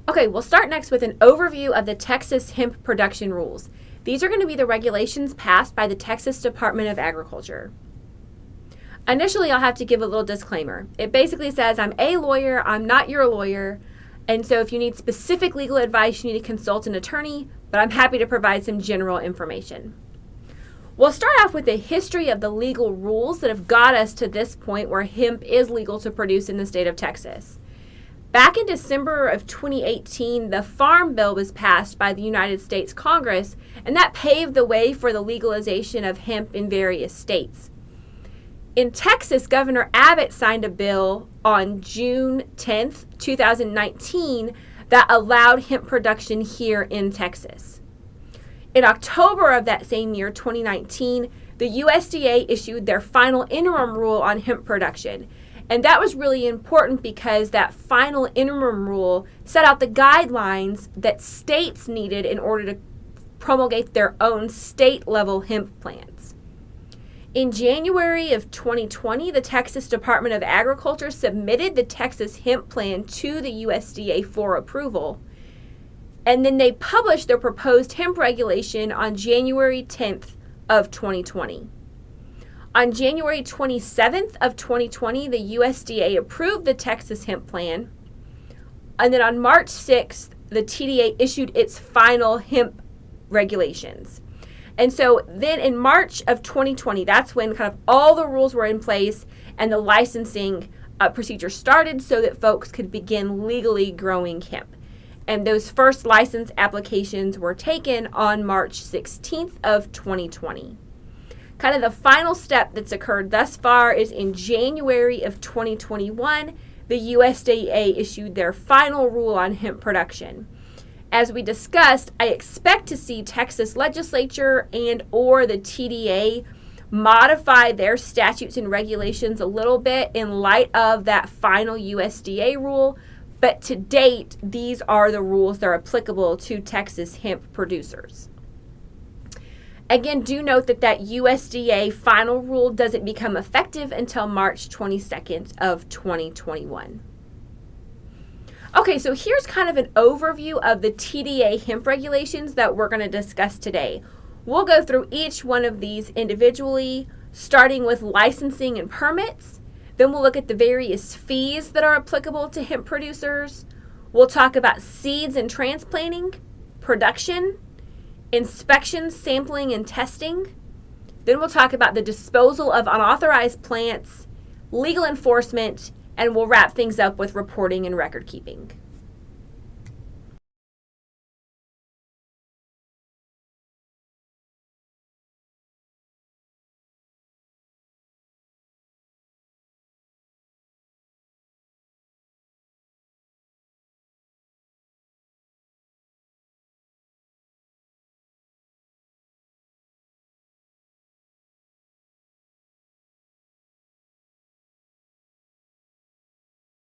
Okay, we'll start next with an overview of the Texas hemp production rules. These are going to be the regulations passed by the Texas Department of Agriculture. Initially, I'll have to give a little disclaimer. It basically says I'm a lawyer, I'm not your lawyer, and so if you need specific legal advice, you need to consult an attorney, but I'm happy to provide some general information. We'll start off with the history of the legal rules that have got us to this point where hemp is legal to produce in the state of Texas. Back in December of 2018, the Farm Bill was passed by the United States Congress, and that paved the way for the legalization of hemp in various states. In Texas, Governor Abbott signed a bill on June 10th, 2019, that allowed hemp production here in Texas. In October of that same year, 2019, the USDA issued their final interim rule on hemp production. And that was really important because that final interim rule set out the guidelines that states needed in order to promulgate their own state-level hemp plans. In January of 2020, the Texas Department of Agriculture submitted the Texas Hemp Plan to the USDA for approval. And then they published their proposed hemp regulation on January 10th of 2020. On January 27th of 2020, the USDA approved the Texas Hemp Plan. And then on March 6th, the TDA issued its final hemp regulations. And so then in March of 2020, that's when kind of all the rules were in place and the licensing procedure started so that folks could begin legally growing hemp. And those first license applications were taken on March 16th of 2020. Kind of the final step that's occurred thus far is in January of 2021, the USDA issued their final rule on hemp production. As we discussed, I expect to see Texas legislature and or the TDA modify their statutes and regulations a little bit in light of that final USDA rule, but to date, these are the rules that are applicable to Texas hemp producers. Again, do note that USDA final rule doesn't become effective until March 22nd of 2021. Okay, so here's kind of an overview of the TDA hemp regulations that we're going to discuss today. We'll go through each one of these individually, starting with licensing and permits. Then we'll look at the various fees that are applicable to hemp producers. We'll talk about seeds and transplanting, production, inspections, sampling, and testing. Then we'll talk about the disposal of unauthorized plants, legal enforcement, and we'll wrap things up with reporting and record keeping.